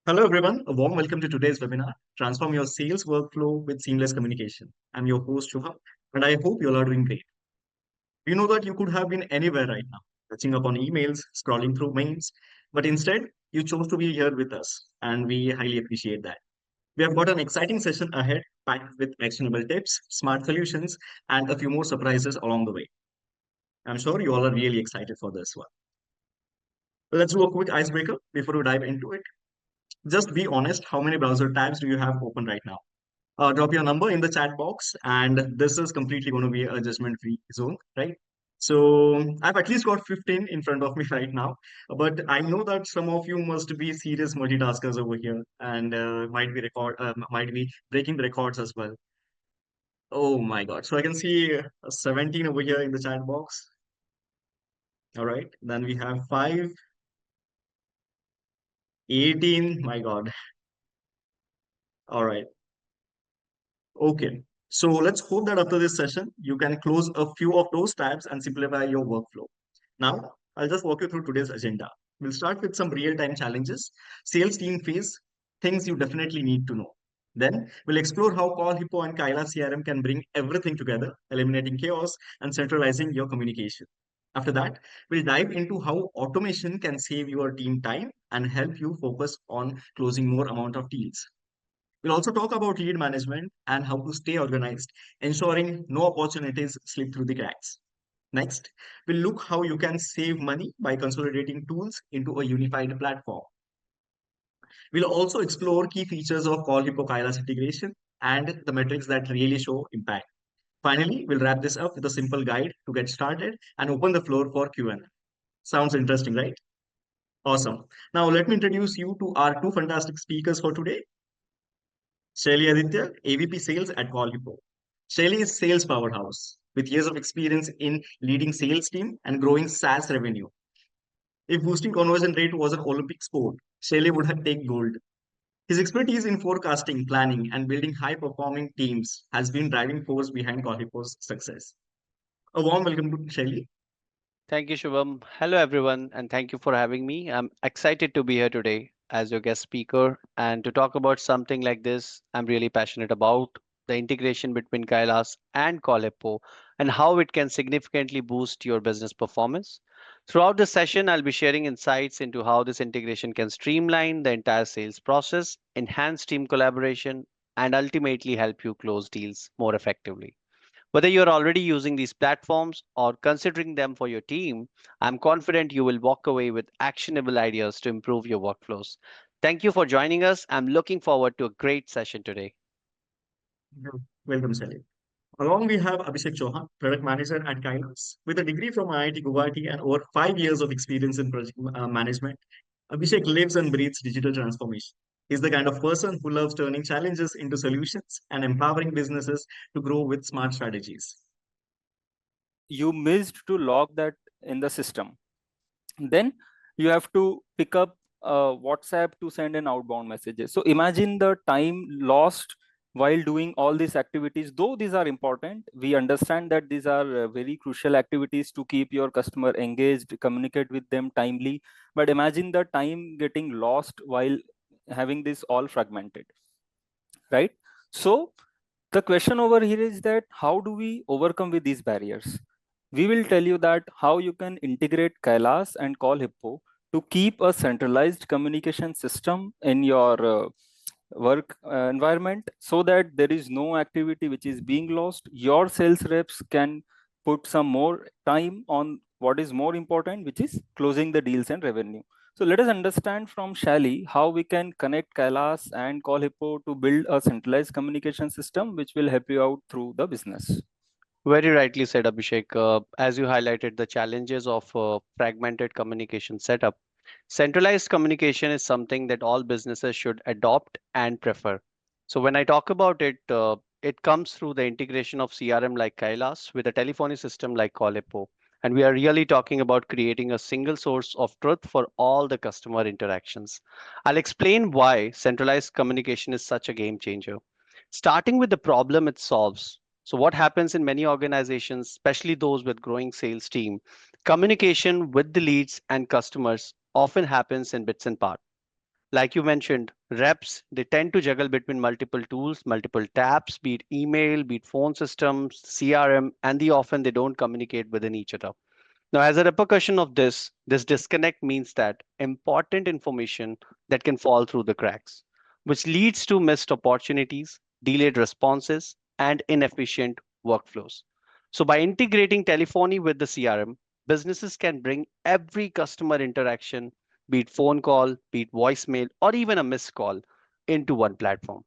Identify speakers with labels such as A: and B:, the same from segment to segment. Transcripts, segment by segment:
A: Hello, everyone. A warm welcome to today's webinar, Transform Your Sales Workflow with Seamless Communication. I'm your host, Chouhan, and I hope you all are doing great. We know that you could have been anywhere right now, catching up on emails, scrolling through memes, but instead, you chose to be here with us, and we highly appreciate that. We have got an exciting session ahead, packed with actionable tips, smart solutions, and a few more surprises along the way. I'm sure you all are really excited for this one. Let's do a quick icebreaker before we dive into it. Just be honest, how many browser tabs do you have open right now? Drop your number in the chat box, and this is completely going to be a judgment-free zone, right? So I've at least got 15 in front of me right now, but I know that some of you must be serious multitaskers over here, and might be breaking the records as well. Oh my God! So I can see 17 over here in the chat box. All right, then we have 5, 18. My God! All right. Okay. So let's hope that after this session, you can close a few of those tabs and simplify your workflow. Now, I'll just walk you through today's agenda. We'll start with some real-time challenges, sales team phase, things you definitely need to know. Then we'll explore how CallHippo and Kylas CRM can bring everything together, eliminating chaos and centralizing your communication. After that, we'll dive into how automation can save your team time and help you focus on closing more amount of deals. We'll also talk about lead management and how to stay organized, ensuring no opportunities slip through the cracks. Next, we'll look how you can save money by consolidating tools into a unified platform. We'll also explore key features of Call Hippo Kylas integration and the metrics that really show impact. Finally, we'll wrap this up with a simple guide to get started and open the floor for Q&A. Sounds interesting, right? Awesome. Now, let me introduce you to our two fantastic speakers for today. Shaily Aditya, AVP Sales at CallHippo. Shaily is sales powerhouse with years of experience in leading sales team and growing SaaS revenue. If boosting conversion rate was an Olympic sport, Shaily would have taken gold. His expertise in forecasting, planning, and building high-performing teams has been driving force behind CallHippo's success. A warm welcome to Shaily.
B: Thank you, Shubham. Hello, everyone, and thank you for having me. I'm excited to be here today as your guest speaker and to talk about something like this I'm really passionate about the integration between Kylas and CallHippo and how it can significantly boost your business performance. Throughout the session, I'll be sharing insights into how this integration can streamline the entire sales process, enhance team collaboration, and ultimately help you close deals more effectively. Whether you're already using these platforms or considering them for your team, I'm confident you will walk away with actionable ideas to improve your workflows. Thank you for joining us. I'm looking forward to a great session today.
A: Welcome, Shaily. Along we have Abhishek Chouhan, product manager at Kylas, with a degree from IIT Guwahati and over 5 years of experience in project management. Abhishek lives and breathes digital transformation. He's the kind of person who loves turning challenges into solutions and empowering businesses to grow with smart strategies.
C: You missed to log that in the system. Then you have to pick up WhatsApp to send an outbound messages. So imagine the time lost while doing all these activities. Though these are important, we understand that these are very crucial activities to keep your customer engaged, communicate with them timely. But imagine the time getting lost while having this all fragmented, right? So the question over here is that how do we overcome with these barriers? We will tell you that how you can integrate Kylas and CallHippo to keep a centralized communication system in your work environment so that there is no activity which is being lost. Your sales reps can put some more time on what is more important, which is closing the deals and revenue. So let us understand from Shaily how we can connect Kylas and CallHippo to build a centralized communication system which will help you out through the business.
B: Very rightly said, Abhishek. As you highlighted the challenges of fragmented communication setup, centralized communication is something that all businesses should adopt and prefer. So when I talk about it, it comes through the integration of CRM like Kailas with a telephony system like Calippo. And we are really talking about creating a single source of truth for all the customer interactions. I'll explain why centralized communication is such a game changer. Starting with the problem it solves. So what happens in many organizations, especially those with growing sales team, communication with the leads and customers often happens in bits and parts. Like you mentioned, Reps, they tend to juggle between multiple tools, multiple tabs, be it email, be it phone systems, CRM, and often they don't communicate within each other. Now, as a repercussion of this disconnect means that important information that can fall through the cracks, which leads to missed opportunities, delayed responses, and inefficient workflows. So, by integrating telephony with the CRM, businesses can bring every customer interaction, be it phone call, be it voicemail, or even a missed call, into one platform.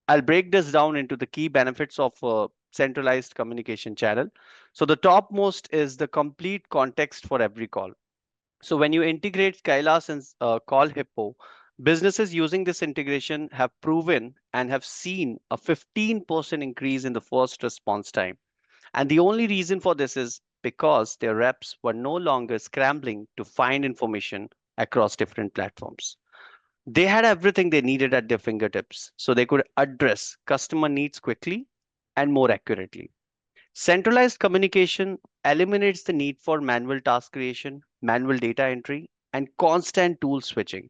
B: I'll break this down into the key benefits of a centralized communication channel. So the topmost is the complete context for every call. So when you integrate Kylas and CallHippo, businesses using this integration have proven and have seen a 15% increase in the first response time. And the only reason for this is because their reps were no longer scrambling to find information across different platforms. They had everything they needed at their fingertips, so they could address customer needs quickly and more accurately. Centralized communication eliminates the need for manual task creation, manual data entry, and constant tool switching.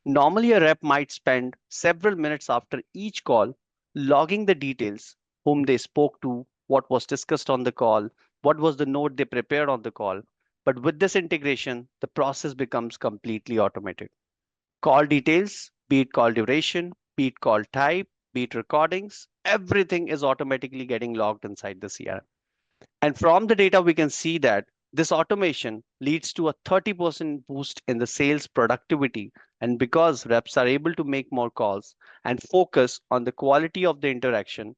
B: Normally, a rep might spend several minutes after each call logging the details, whom they spoke to, what was discussed on the call, what was the note they prepared on the call. But with this integration, the process becomes completely automated. Call details, be it call duration, be it call type, be it recordings, everything is automatically getting logged inside the CRM. And from the data, we can see that this automation leads to a 30% boost in the sales productivity. And because reps are able to make more calls and focus on the quality of the interaction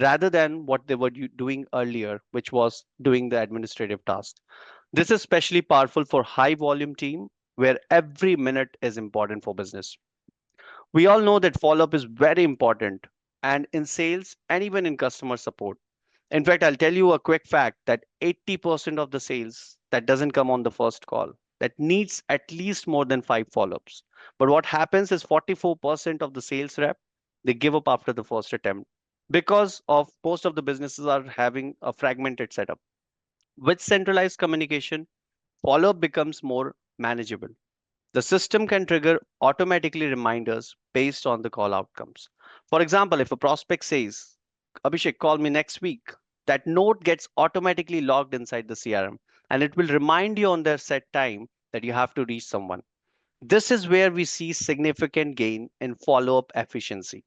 B: rather than what they were doing earlier, which was doing the administrative task. This is especially powerful for high volume team where every minute is important for business. We all know that follow up is very important and in sales and even in customer support. In fact, I'll tell you a quick fact that 80% of the sales that doesn't come on the first call that needs at least more than 5 follow-ups. But what happens is 44% of the sales rep they give up after the first attempt because of most of the businesses are having a fragmented setup. With centralized communication, follow-up becomes more manageable. The system can trigger automatically reminders based on the call outcomes. For example, if a prospect says, Abhishek, call me next week, that note gets automatically logged inside the CRM and it will remind you on their set time that you have to reach someone. This is where we see significant gain in follow up efficiency.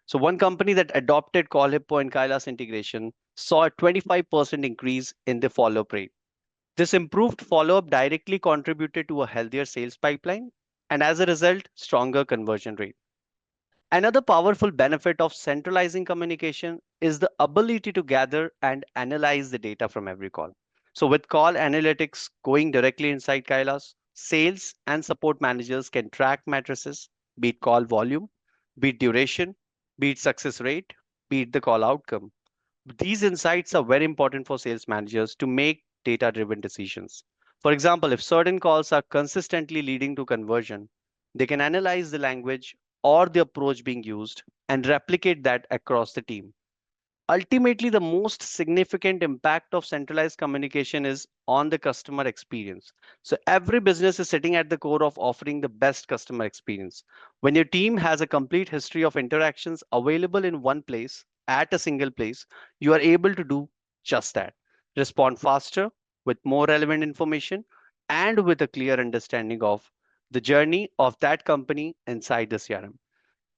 B: So, one company that adopted CallHippo and Kylas integration saw a 25% increase in the follow up rate. This improved follow up directly contributed to a healthier sales pipeline and, as a result, stronger conversion rate. Another powerful benefit of centralizing communication is the ability to gather and analyze the data from every call. So, with call analytics going directly inside Kailas, sales and support managers can track matrices, be it call volume, be it duration, be it success rate, be it the call outcome. These insights are very important for sales managers to make data driven decisions. For example, if certain calls are consistently leading to conversion, they can analyze the language or the approach being used and replicate that across the team. Ultimately, the most significant impact of centralized communication is on the customer experience. So, every business is sitting at the core of offering the best customer experience. When your team has a complete history of interactions available in one place, at a single place, you are able to do just that. Respond faster with more relevant information and with a clear understanding of the journey of that company inside the CRM.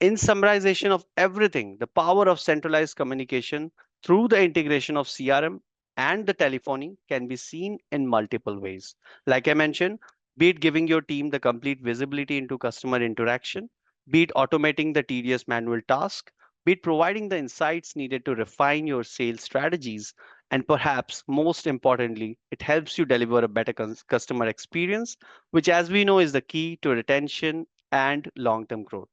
B: In summarization of everything, the power of centralized communication through the integration of CRM and the telephony can be seen in multiple ways. Like I mentioned, be it giving your team the complete visibility into customer interaction, be it automating the tedious manual task, be it providing the insights needed to refine your sales strategies, and perhaps most importantly, it helps you deliver a better customer experience, which, as we know, is the key to retention and long term growth.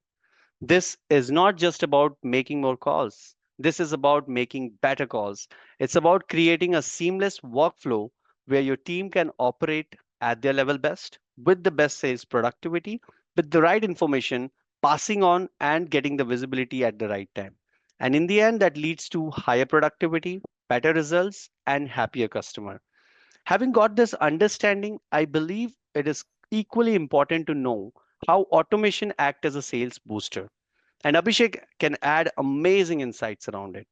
B: This is not just about making more calls. This is about making better calls. It's about creating a seamless workflow where your team can operate at their level best with the best sales productivity, with the right information, passing on and getting the visibility at the right time. And in the end, that leads to higher productivity, better results, and happier customer. Having got this understanding, I believe it is equally important to know how automation acts as a sales booster. And Abhishek can add amazing insights around it.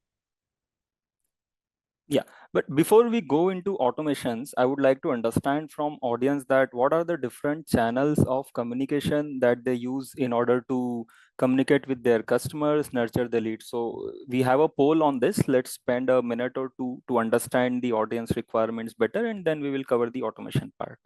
C: Yeah, but before we go into automations, I would like to understand from audience that what are the different channels of communication that they use in order to communicate with their customers, nurture the leads. So we have a poll on this. Let's spend a minute or two to understand the audience requirements better, and then we will cover the automation part.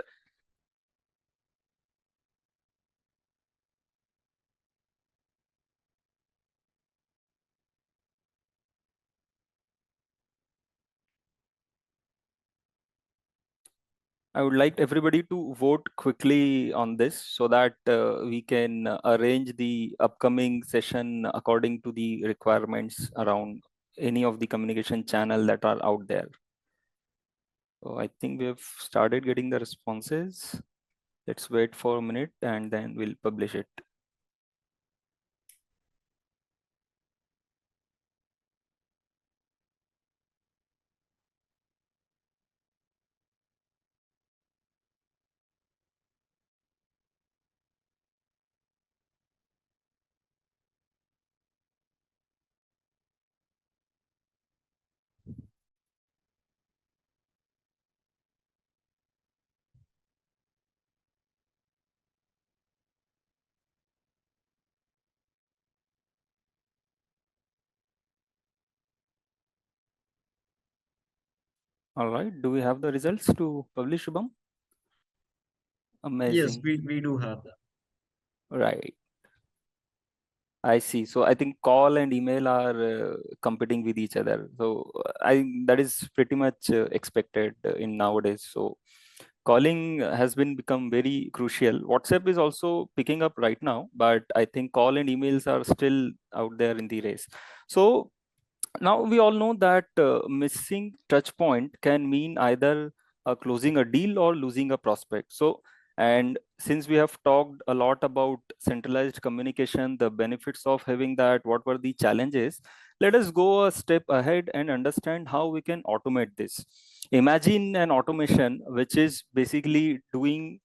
C: I would like everybody to vote quickly on this so that we can arrange the upcoming session according to the requirements around any of the communication channel that are out there. So I think we have started getting the responses. Let's wait for a minute and then we'll publish it. All right, do we have the results to publish, Shubham?
A: Yes,
C: Amazing.
A: we do have that.
C: Right. I see. So I think call and email are competing with each other. So I that is pretty much expected in nowadays. So calling has been become very crucial. WhatsApp is also picking up right now, but I think call and emails are still out there in the race. So now we all know that missing touch point can mean either closing a deal or losing a prospect. So, and since we have talked a lot about centralized communication, the benefits of having that, what were the challenges, let us go a step ahead and understand how we can automate this. Imagine an automation which is basically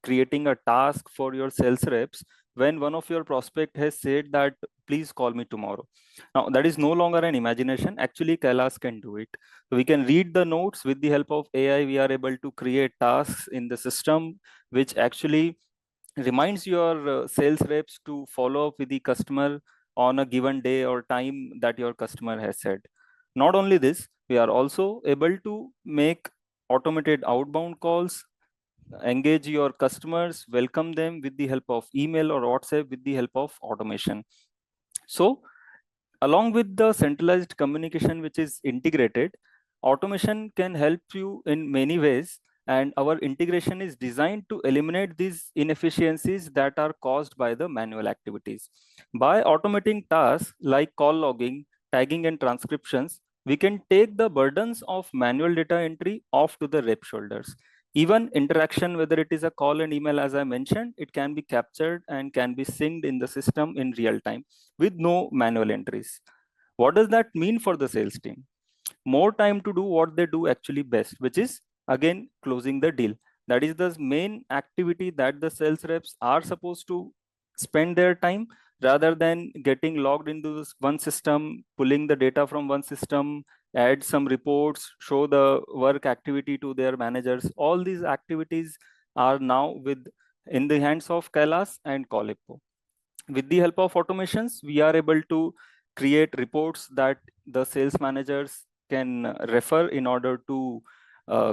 C: creating a task for your sales reps when one of your prospect has said that please call me tomorrow. Now, that is no longer an imagination. Actually, Kylas can do it. So we can read the notes with the help of AI. We are able to create tasks in the system, which actually reminds your sales reps to follow up with the customer on a given day or time that your customer has said. Not only this, we are also able to make automated outbound calls, engage your customers, welcome them with the help of email or WhatsApp with the help of automation. So along with the centralized communication which is integrated, automation can help you in many ways, and our integration is designed to eliminate these inefficiencies that are caused by the manual activities. By automating tasks like call logging, tagging and transcriptions, we can take the burdens of manual data entry off to the rep shoulders. Even interaction, whether it is a call and email, as I mentioned, it can be captured and can be synced in the system in real time with no manual entries. What does that mean for the sales team? More time to do what they do actually best, which is again closing the deal. That is the main activity that the sales reps are supposed to spend their time, rather than getting logged into this one system, pulling the data from one system, add some reports, show the work activity to their managers. All these activities are now with in the hands of Kylas and CallHippo. With the help of automations, we are able to create reports that the sales managers can refer in order to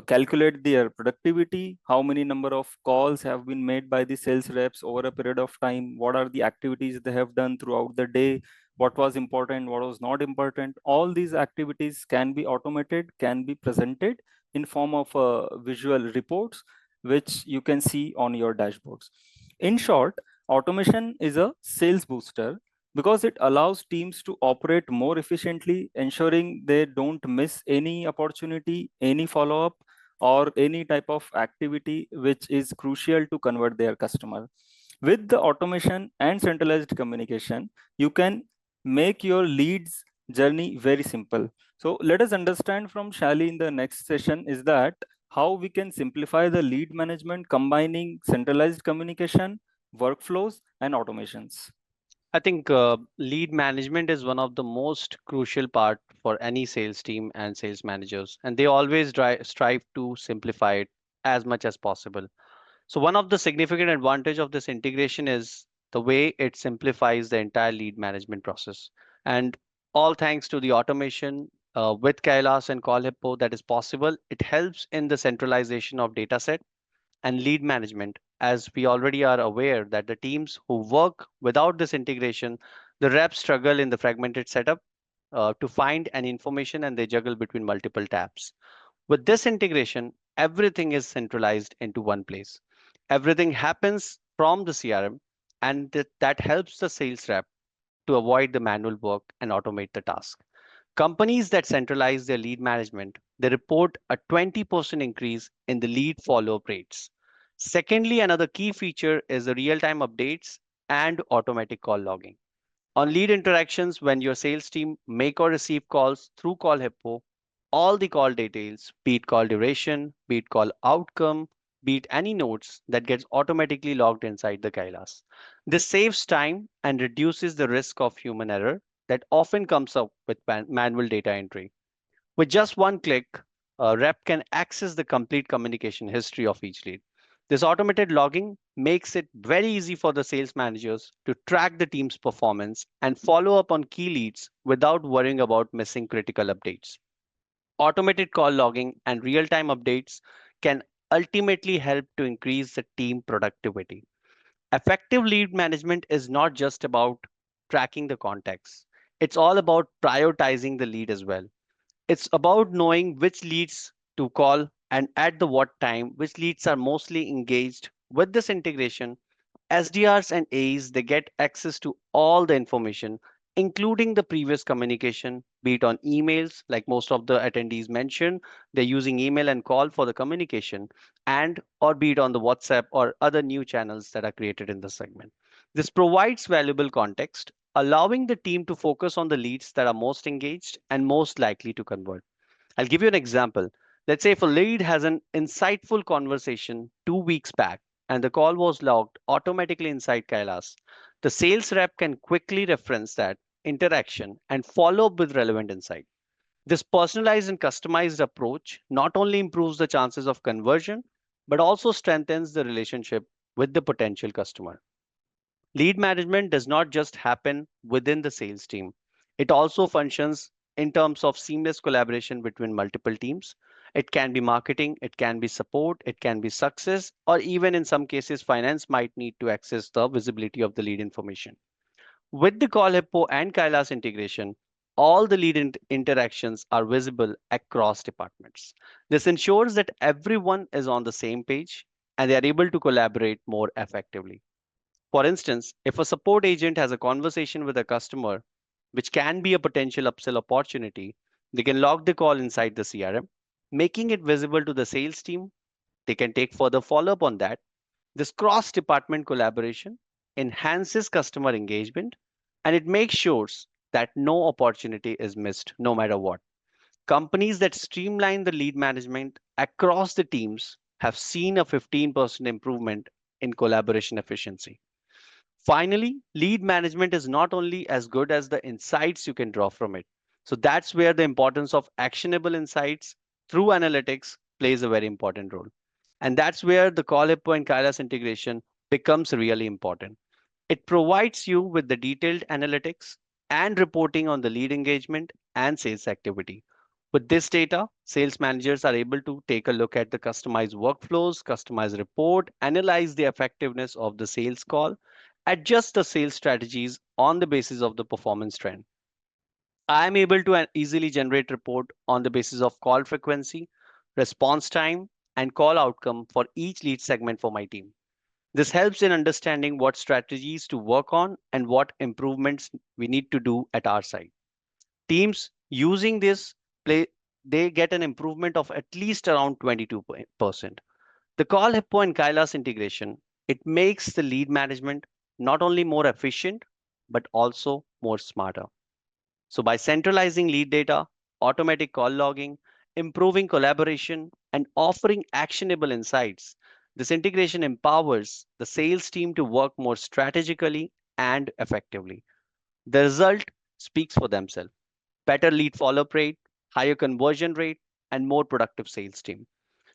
C: calculate their productivity, how many number of calls have been made by the sales reps over a period of time, what are the activities they have done throughout the day, what was important, what was not important. All these activities can be automated, can be presented in form of visual reports, which you can see on your dashboards. In short, automation is a sales booster because it allows teams to operate more efficiently, ensuring they don't miss any opportunity, any follow up, or any type of activity which is crucial to convert their customer. With the automation and centralized communication, you can make your leads journey very simple. So let us understand from Shaily in the next session is that how we can simplify the lead management combining centralized communication, workflows, and automations.
B: I think lead management is one of the most crucial part for any sales team and sales managers, and they always strive to simplify it as much as possible. So one of the significant advantage of this integration is the way it simplifies the entire lead management process. And all thanks to the automation with Kylas and CallHippo that is possible, it helps in the centralization of data set and lead management, as we already are aware that the teams who work without this integration, the reps struggle in the fragmented setup to find an information and they juggle between multiple tabs. With this integration, everything is centralized into one place. Everything happens from the CRM, and that helps the sales rep to avoid the manual work and automate the task. Companies that centralize their lead management, they report a 20% increase in the lead follow-up rates. Secondly, another key feature is the real-time updates and automatic call logging. On lead interactions, when your sales team make or receive calls through CallHippo, all the call details, be it call duration, be it call outcome, be it any notes that gets automatically logged inside the Kylas. This saves time and reduces the risk of human error that often comes up with manual data entry. With just one click, a rep can access the complete communication history of each lead. This automated logging makes it very easy for the sales managers to track the team's performance and follow up on key leads without worrying about missing critical updates. Automated call logging and real time updates can ultimately help to increase the team productivity. Effective lead management is not just about tracking the contacts, it's all about prioritizing the lead as well. It's about knowing which leads to call and at the what time, which leads are mostly engaged. With this integration, SDRs and AEs, they get access to all the information, including the previous communication, be it on emails, like most of the attendees mentioned, they're using email and call for the communication, and or be it on the WhatsApp or other new channels that are created in the segment. This provides valuable context, allowing the team to focus on the leads that are most engaged and most likely to convert. I'll give you an example. Let's say if a lead has an insightful conversation 2 weeks back and the call was logged automatically inside Kylas, the sales rep can quickly reference that interaction and follow up with relevant insight. This personalized and customized approach not only improves the chances of conversion, but also strengthens the relationship with the potential customer. Lead management does not just happen within the sales team, it also functions in terms of seamless collaboration between multiple teams. It can be marketing, it can be support, it can be success, or even in some cases, finance might need to access the visibility of the lead information. With the CallHippo and Kylas integration, all the lead interactions are visible across departments. This ensures that everyone is on the same page and they are able to collaborate more effectively. For instance, if a support agent has a conversation with a customer, which can be a potential upsell opportunity, they can log the call inside the CRM, making it visible to the sales team. They can take further follow up on that. This cross department collaboration enhances customer engagement and it makes sure that no opportunity is missed no matter what. Companies that streamline the lead management across the teams have seen a 15% improvement in collaboration efficiency. Finally, lead management is not only as good as the insights you can draw from it. So that's where the importance of actionable insights through analytics plays a very important role. And that's where the CallHippo and Kylas integration becomes really important. It provides you with the detailed analytics and reporting on the lead engagement and sales activity. With this data, sales managers are able to take a look at the customized workflows, customized report, analyze the effectiveness of the sales call, adjust the sales strategies on the basis of the performance trend. I am able to easily generate report on the basis of call frequency, response time, and call outcome for each lead segment for my team. This helps in understanding what strategies to work on and what improvements we need to do at our side. Teams using this play, they get an improvement of at least around 22%. The call hippo and Kylas integration, it makes the lead management not only more efficient, but also more smarter. So by centralizing lead data, automatic call logging, improving collaboration, and offering actionable insights, this integration empowers the sales team to work more strategically and effectively. The result speaks for themselves: better lead follow-up rate, higher conversion rate, and more productive sales team.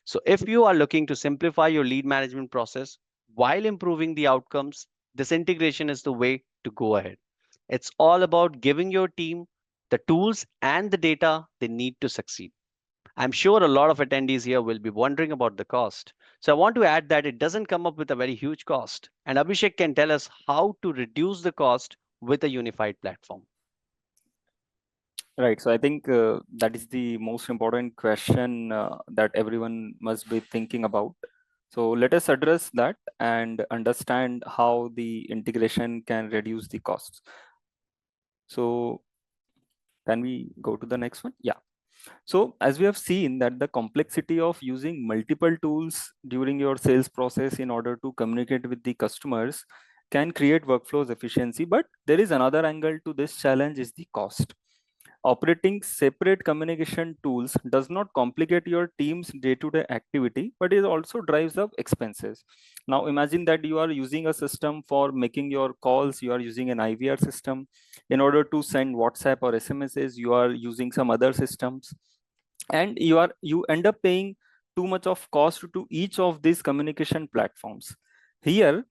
B: So if you are looking to simplify your lead management process while improving the outcomes, this integration is the way to go ahead. It's all about giving your team the tools and the data they need to succeed. I'm sure a lot of attendees here will be wondering about the cost. So I want to add that it doesn't come up with a very huge cost. And Abhishek can tell us how to reduce the cost with a unified platform.
C: Right. So I think that is the most important question that everyone must be thinking about. So let us address that and understand how the integration can reduce the costs. So can we go to the next one? Yeah. So as we have seen that the complexity of using multiple tools during your sales process in order to communicate with the customers can create workflows efficiency, but there is another angle to this challenge is the cost. Operating separate communication tools does not complicate your team's day-to-day activity, but it also drives up expenses. Now imagine that you are using a system for making your calls, you are using an IVR system. In order to send WhatsApp or SMSs, you are using some other systems. And you end up paying too much of cost to each of these communication platforms. Here,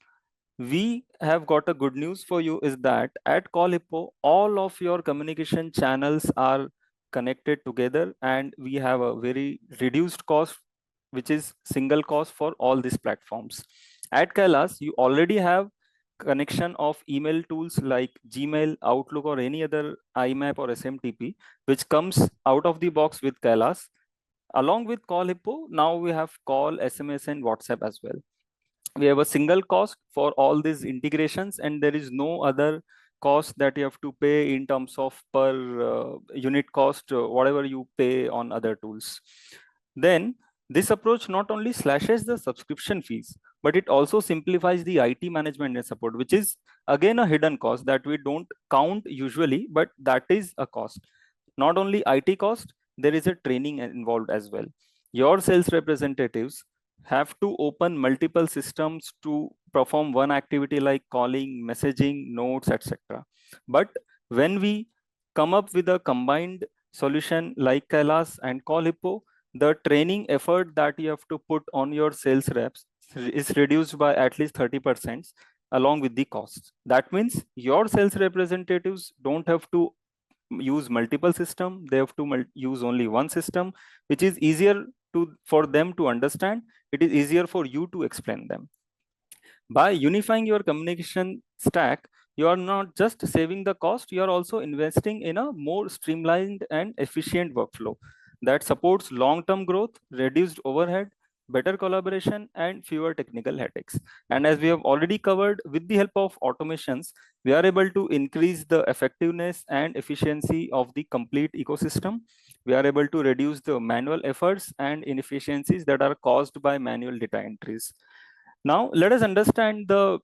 C: we have got a good news for you is that at CallHippo, all of your communication channels are connected together and we have a very reduced cost, which is single cost for all these platforms. At Kylas, you already have connection of email tools like Gmail, Outlook, or any other IMAP or SMTP, which comes out of the box with Kylas. Along with CallHippo, now we have call, SMS, and WhatsApp as well. We have a single cost for all these integrations, and there is no other cost that you have to pay in terms of per unit cost, whatever you pay on other tools. Then this approach not only slashes the subscription fees, but it also simplifies the IT management and support, which is again a hidden cost that we don't count usually, but that is a cost. Not only IT cost, there is a training involved as well. Your sales representatives have to open multiple systems to perform one activity like calling, messaging, notes, etc. But when we come up with a combined solution like Kylas and CallHippo, the training effort that you have to put on your sales reps is reduced by at least 30% along with the costs. That means your sales representatives don't have to use multiple system, they have to use only one system, which is easier for them to understand. It is easier for you to explain them. By unifying your communication stack, you are not just saving the cost, you are also investing in a more streamlined and efficient workflow that supports long-term growth, reduced overhead, better collaboration, and fewer technical headaches. And as we have already covered, with the help of automations, we are able to increase the effectiveness and efficiency of the complete ecosystem. We are able to reduce the manual efforts and inefficiencies that are caused by manual data entries. Now, let us understand the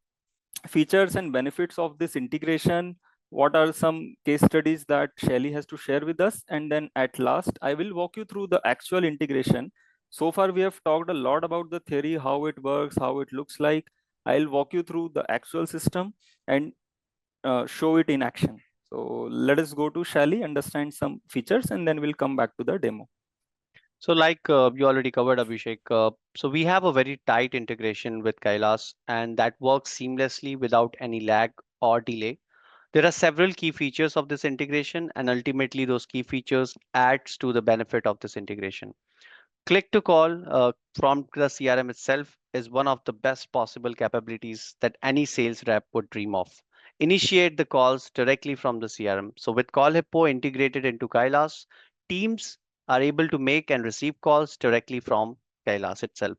C: features and benefits of this integration. What are some case studies that Shaily has to share with us? And then at last, I will walk you through the actual integration. So far, we have talked a lot about the theory, how it works, how it looks like. I'll walk you through the actual system and show it in action. So let us go to Shaily, understand some features, and then we'll come back to the demo.
B: So like you already covered, Abhishek, so we have a very tight integration with Kylas, and that works seamlessly without any lag or delay. There are several key features of this integration, and ultimately those key features adds to the benefit of this integration. Click to call from the CRM itself is one of the best possible capabilities that any sales rep would dream of. Initiate the calls directly from the CRM. So with CallHippo integrated into Kylas, teams are able to make and receive calls directly from Kylas itself.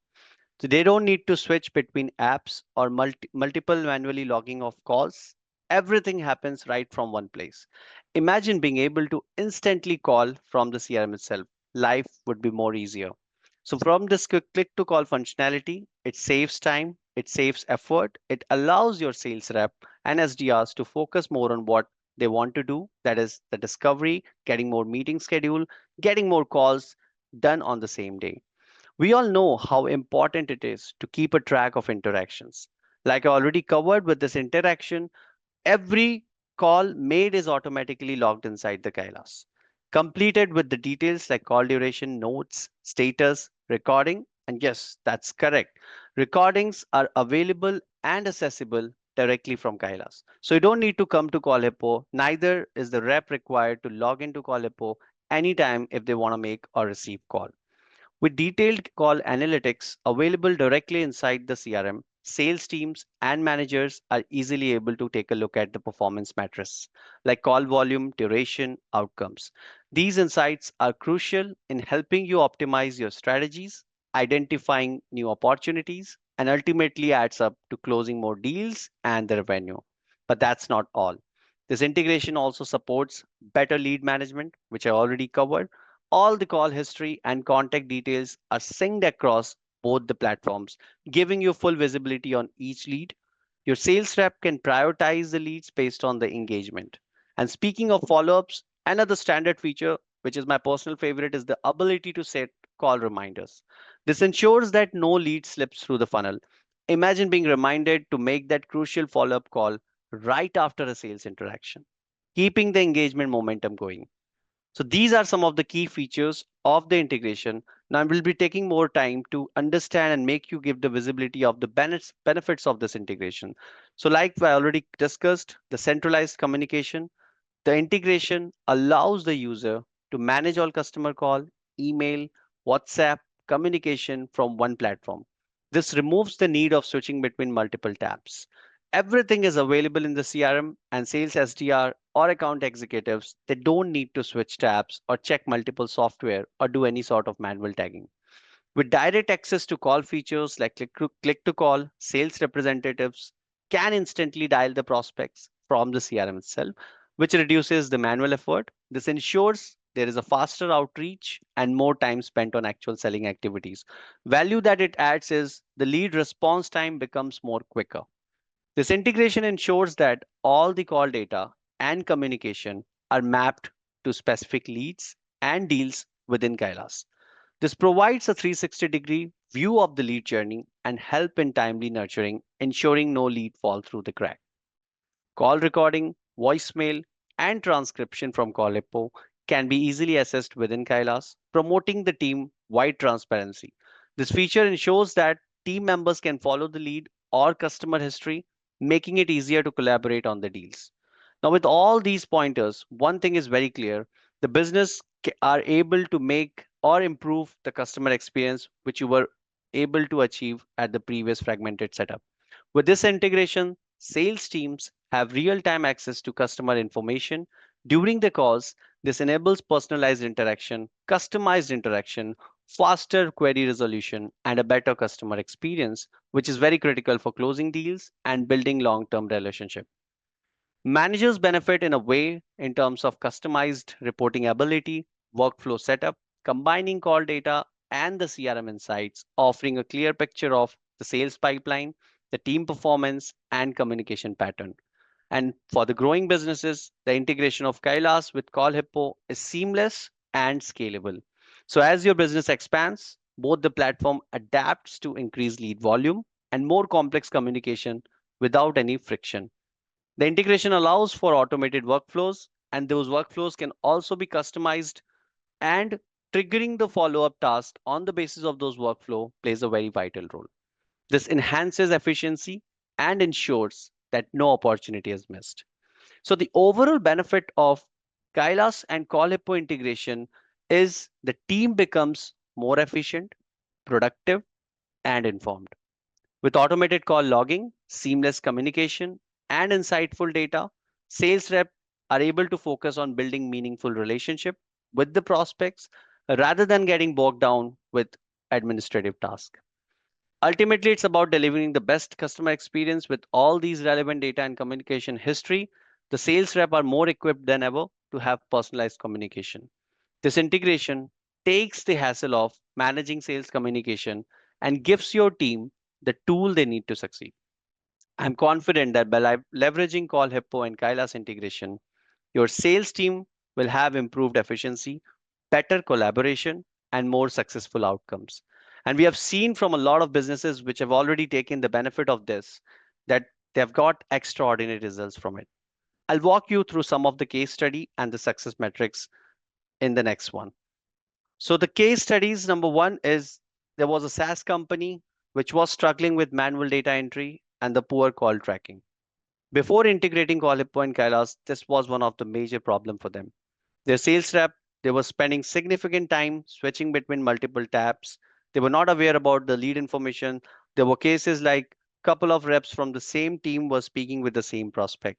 B: So they don't need to switch between apps or multiple manually logging of calls. Everything happens right from one place. Imagine being able to instantly call from the CRM itself. Life would be more easier. So from this quick click to call functionality, it saves time, it saves effort, it allows your sales rep and SDRs to focus more on what they want to do. That is the discovery, getting more meeting schedule, getting more calls done on the same day. We all know how important it is to keep a track of interactions. Like I already covered with this interaction, Every call made is automatically logged inside the Kylas, completed with the details like call duration, notes, status, recording. And yes, that's correct. Recordings are available and accessible directly from Kylas. So you don't need to come to CallHippo, neither is the rep required to log into CallHippo anytime if they want to make or receive call. With detailed call analytics available directly inside the CRM, sales teams and managers are easily able to take a look at the performance metrics like call volume, duration, outcomes. These insights are crucial in helping you optimize your strategies, identifying new opportunities, and ultimately adds up to closing more deals and the revenue. But that's not all. This integration also supports better lead management, which I already covered. All the call history and contact details are synced across both the platforms, giving you full visibility on each lead. Your sales rep can prioritize the leads based on the engagement. And speaking of follow ups, another standard feature, which is my personal favorite, is the ability to set call reminders. This ensures that no lead slips through the funnel. Imagine being reminded to make that crucial follow up call right after a sales interaction, keeping the engagement momentum going. So these are some of the key features of the integration. Now I will be taking more time to understand and make you give the visibility of the benefits of this integration. So like I already discussed, the centralized communication, the integration allows the user to manage all customer call, email, WhatsApp communication from one platform. This removes the need of switching between multiple tabs. Everything is available in the CRM, and sales SDR or account executives, they don't need to switch tabs or check multiple software or do any sort of manual tagging. With direct access to call features like click to call, sales representatives can instantly dial the prospects from the CRM itself, which reduces the manual effort. This ensures there is a faster outreach and more time spent on actual selling activities. Value that it adds is the lead response time becomes more quicker. This integration ensures that all the call data and communication are mapped to specific leads and deals within Kylas. This provides a 360-degree view of the lead journey and help in timely nurturing, ensuring no lead fall through the crack. Call recording, voicemail, and transcription from CallHippo can be easily assessed within Kylas, promoting the team-wide transparency. This feature ensures that team members can follow the lead or customer history, making it easier to collaborate on the deals. Now, with all these pointers, one thing is very clear: the business are able to make or improve the customer experience, which you were able to achieve at the previous fragmented setup. With this integration, sales teams have real-time access to customer information during the calls. This enables personalized interaction, customized interaction, faster query resolution, and a better customer experience, which is very critical for closing deals and building long-term relationship. Managers benefit in a way in terms of customized reporting ability, workflow setup, combining call data and the CRM insights, offering a clear picture of the sales pipeline, the team performance, and communication pattern. And for the growing businesses, the integration of Kylas with CallHippo is seamless and scalable. So as your business expands, both the platform adapts to increase lead volume and more complex communication without any friction. The integration allows for automated workflows, and those workflows can also be customized, and triggering the follow-up task on the basis of those workflow plays a very vital role. This enhances efficiency and ensures that no opportunity is missed. So the overall benefit of Kylas and CallHippo integration is the team becomes more efficient, productive, and informed. With automated call logging, seamless communication, and insightful data, sales reps are able to focus on building meaningful relationship with the prospects rather than getting bogged down with administrative tasks. Ultimately, it's about delivering the best customer experience with all these relevant data and communication history. The sales rep are more equipped than ever to have personalized communication. This integration takes the hassle of managing sales communication and gives your team the tool they need to succeed. I'm confident that by leveraging Call Hippo and Kylas integration, your sales team will have improved efficiency, better collaboration, and more successful outcomes. And we have seen from a lot of businesses which have already taken the benefit of this that they have got extraordinary results from it. I'll walk you through some of the case study and the success metrics in the next one. So the case studies, number one is there was a SaaS company which was struggling with manual data entry and the poor call tracking. Before integrating CallHippo and Kylas, this was one of the major problem for them. Their sales rep, they were spending significant time switching between multiple tabs. They were not aware about the lead information. There were cases like couple of reps from the same team were speaking with the same prospect.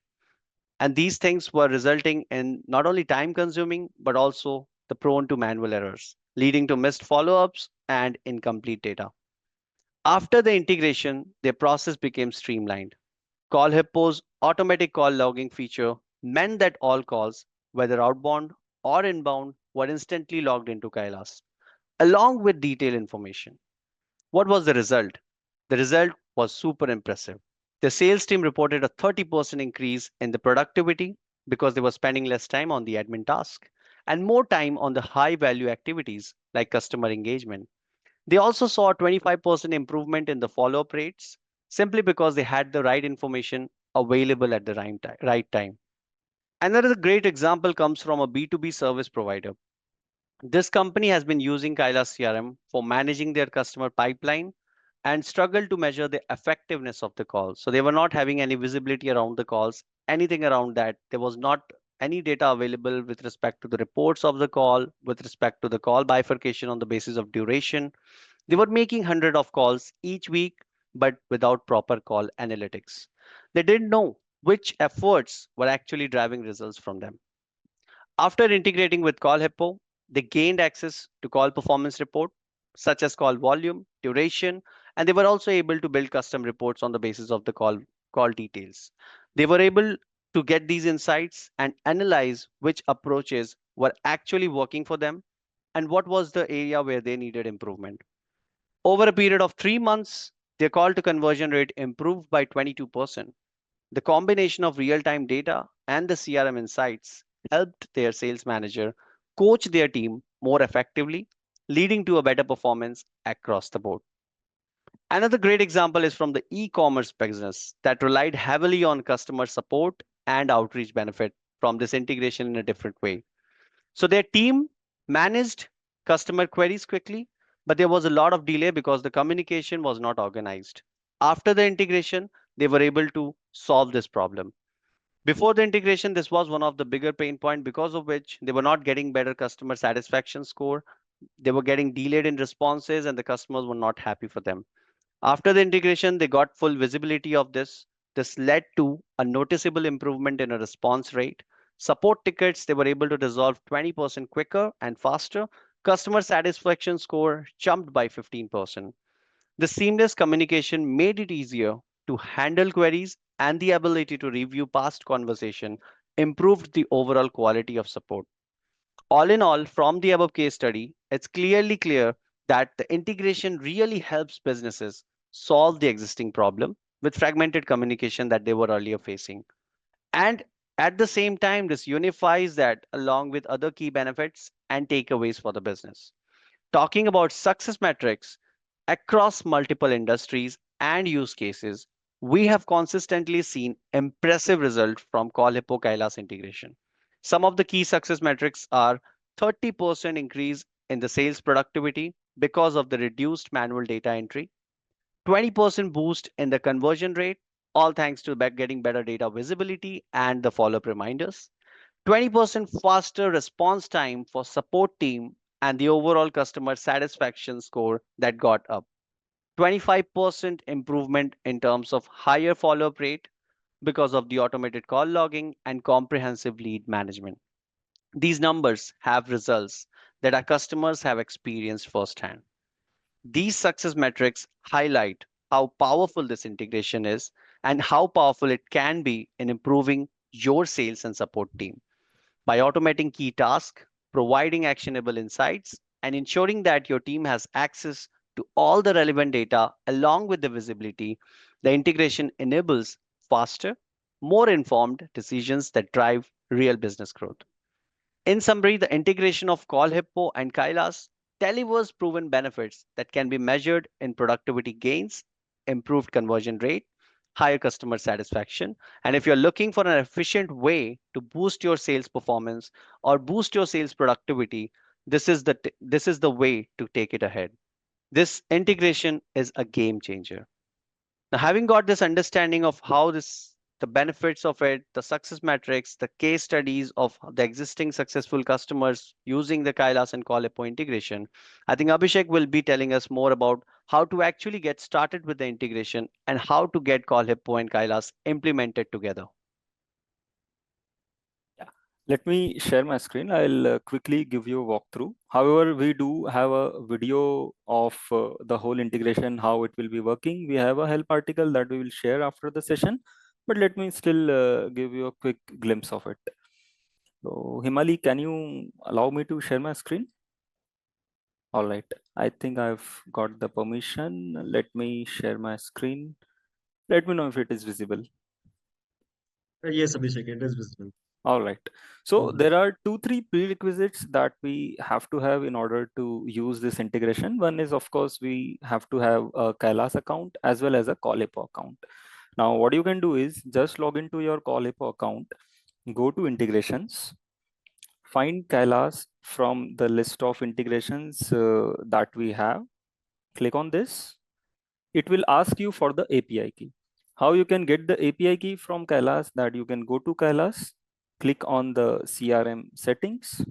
B: And these things were resulting in not only time consuming, but also the prone to manual errors, leading to missed follow-ups and incomplete data. After the integration, their process became streamlined. CallHippo's automatic call logging feature meant that all calls, whether outbound or inbound, were instantly logged into Kylas, along with detailed information. What was the result? The result was super impressive. The sales team reported a 30% increase in the productivity because they were spending less time on the admin task and more time on the high value activities like customer engagement. They also saw a 25% improvement in the follow up rates simply because they had the right information available at the right time. Another great example comes from a B2B service provider. This company has been using Kylas CRM for managing their customer pipeline and struggled to measure the effectiveness of the calls. So they were not having any visibility around the calls, anything around that. There was not any data available with respect to the reports of the call, with respect to the call bifurcation on the basis of duration. They were making hundred of calls each week, but without proper call analytics. They didn't know which efforts were actually driving results from them. After integrating with CallHippo, they gained access to call performance report, such as call volume, duration, and they were also able to build custom reports on the basis of the call details. They were able to get these insights and analyze which approaches were actually working for them and what was the area where they needed improvement. Over a period of 3 months, their call to conversion rate improved by 22%. The combination of real time data and the CRM insights helped their sales manager coach their team more effectively, leading to a better performance across the board. Another great example is from the e commerce business that relied heavily on customer support and outreach benefit from this integration in a different way. So their team managed customer queries quickly, but there was a lot of delay because the communication was not organized. After the integration, they were able to solve this problem. Before the integration, this was one of the bigger pain point because of which they were not getting better customer satisfaction score. They were getting delayed in responses and the customers were not happy for them. After the integration, they got full visibility of this. This led to a noticeable improvement in a response rate. Support tickets, they were able to resolve 20% quicker and faster. Customer satisfaction score jumped by 15%. The seamless communication made it easier to handle queries, and the ability to review past conversation improved the overall quality of support. All in all, from the above case study, it's clearly clear that the integration really helps businesses solve the existing problem with fragmented communication that they were earlier facing. And at the same time, this unifies that along with other key benefits and takeaways for the business. Talking about success metrics across multiple industries and use cases, we have consistently seen impressive results from CallHippo Kailas integration. Some of the key success metrics are 30% increase in the sales productivity because of the reduced manual data entry, 20% boost in the conversion rate, all thanks to getting better data visibility and the follow-up reminders, 20% faster response time for support team and the overall customer satisfaction score that got up, 25% improvement in terms of higher follow-up rate because of the automated call logging and comprehensive lead management. These numbers have results that our customers have experienced firsthand. These success metrics highlight how powerful this integration is and how powerful it can be in improving your sales and support team. By automating key tasks, providing actionable insights, and ensuring that your team has access to all the relevant data along with the visibility, the integration enables faster, more informed decisions that drive real business growth. In summary, the integration of CallHippo and Kylas delivers proven benefits that can be measured in productivity gains, improved conversion rate, higher customer satisfaction. And if you're looking for an efficient way to boost your sales performance or boost your sales productivity, this is the way to take it ahead. This integration is a game changer. Now, having got this understanding of how this, the benefits of it, the success metrics, the case studies of the existing successful customers using the Kylas and CallHippo integration, I think Abhishek will be telling us more about how to actually get started with the integration and how to get CallHippo and Kylas implemented together.
C: Yeah. Let me share my screen. I'll quickly give you a walkthrough. However, we do have a video of the whole integration, how it will be working. We have a help article that we will share after the session, but let me still give you a quick glimpse of it. So, Himali, can you allow me to share my screen? All right. I think I've got the permission. Let me share my screen. Let me know if it is visible.
A: Yes, Abhishek, it is visible.
C: All right. So
A: Mhm.
C: there are two, three prerequisites that we have to have in order to use this integration. One is, of course, we have to have a Kylas account as well as a CallHippo account. Now, what you can do is just log into your CallHippo account, go to integrations, find Kylas from the list of integrations that we have. Click on this. It will ask you for the API key. How you can get the API key from Kylas? That you can go to Kylas, click on the CRM settings,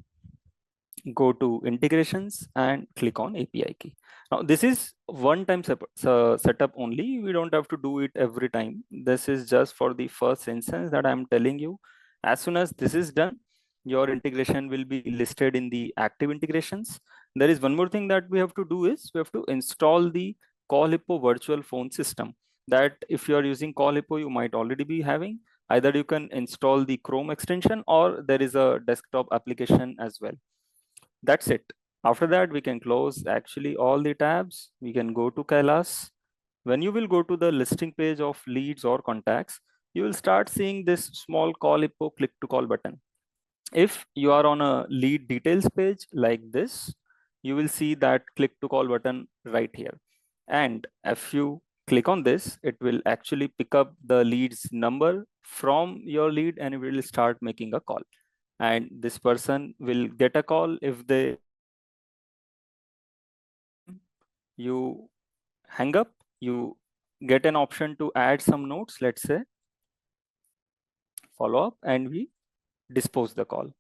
C: go to integrations and click on API key. Now this is one time setup only. We don't have to do it every time. This is just for the first instance that I'm telling you. As soon as this is done, your integration will be listed in the active integrations. There is one more thing that we have to do is we have to install the CallHippo virtual phone system. That if you are using CallHippo, you might already be having. Either you can install the Chrome extension or there is a desktop application as well. That's it. After that, we can close actually all the tabs. We can go to Kylas. When you will go to the listing page of leads or contacts, you will start seeing this small CallHippo click to call button. If you are on a lead details page like this, you will see that click to call button right here. And if you click on this, it will actually pick up the lead's number from your lead and it will start making a call. And this person will get a call if they you hang up, you get an option to add some notes, let's say follow up, and we dispose the call.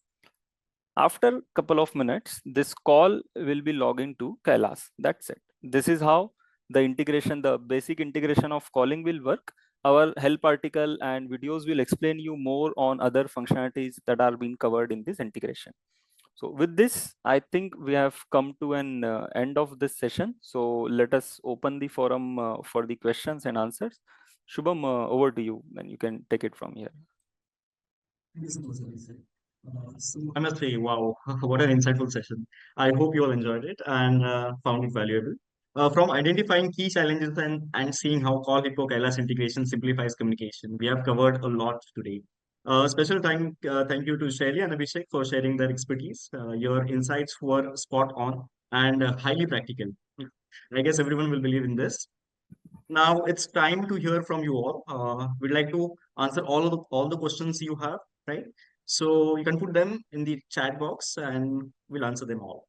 C: After a couple of minutes, this call will be logging to Kylas. That's it. This is how the integration, the basic integration of calling will work. Our help article and videos will explain you more on other functionalities that are being covered in this integration. So with this, I think we have come to an end of this session. So let us open the forum for the questions and answers. Shubham, over to you, and you can take it from here.
A: Thank you so much, Abhishek. So I must say, wow, what an insightful session. I hope you all enjoyed it and found it valuable. From identifying key challenges and seeing how Call Hippo Kailas integration simplifies communication, we have covered a lot today. Thank you to Shaily and Abhishek for sharing their expertise. Your insights were spot on and highly practical. I guess everyone will believe in this. Now it's time to hear from you all. We'd like to answer all the questions you have, right? So you can put them in the chat box and we'll answer them all.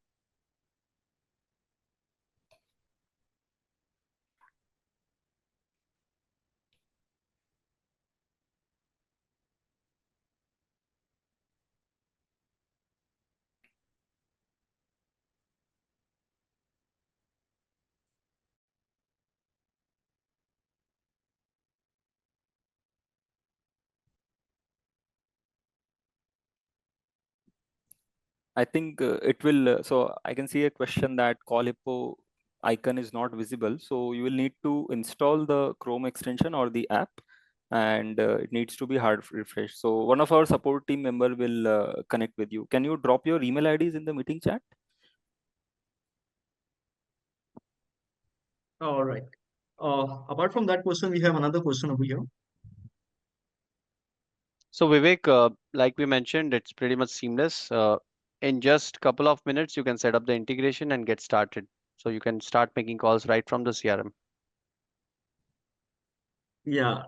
C: I think it will. So I can see a question that Call Hippo icon is not visible. So you will need to install the Chrome extension or the app, and it needs to be hard refresh. So one of our support team member will connect with you. Can you drop your email IDs in the meeting chat?
A: All right. Apart from that question, we have another question over here.
B: So Vivek, like we mentioned, it's pretty much seamless. In just couple of minutes, you can set up the integration and get started. So you can start making calls right from the CRM.
A: Yeah.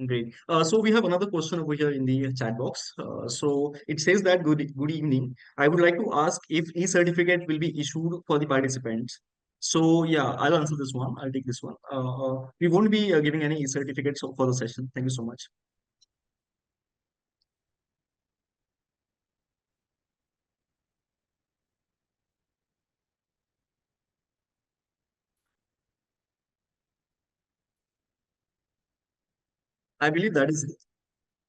A: Great. So we have another question over here in the chat box. So it says that good evening. I would like to ask if e-certificate will be issued for the participants. So yeah, I'll answer this one. I'll take this one. We won't be giving any e-certificates for the session. Thank you so much. I believe that is it.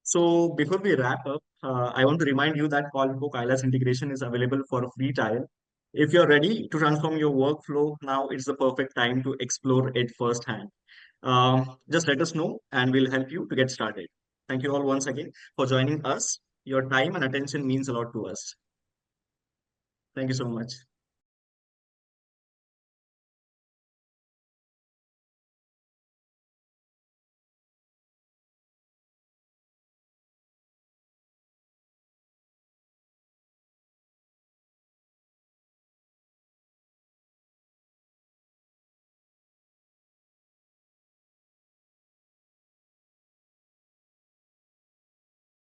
A: So before we wrap up, I want to remind you that CallHippo Kylas integration is available for a free trial. If you're ready to transform your workflow, now is the perfect time to explore it firsthand. Just let us know and we'll help you to get started. Thank you all once again for joining us. Your time and attention means a lot to us. Thank you so much.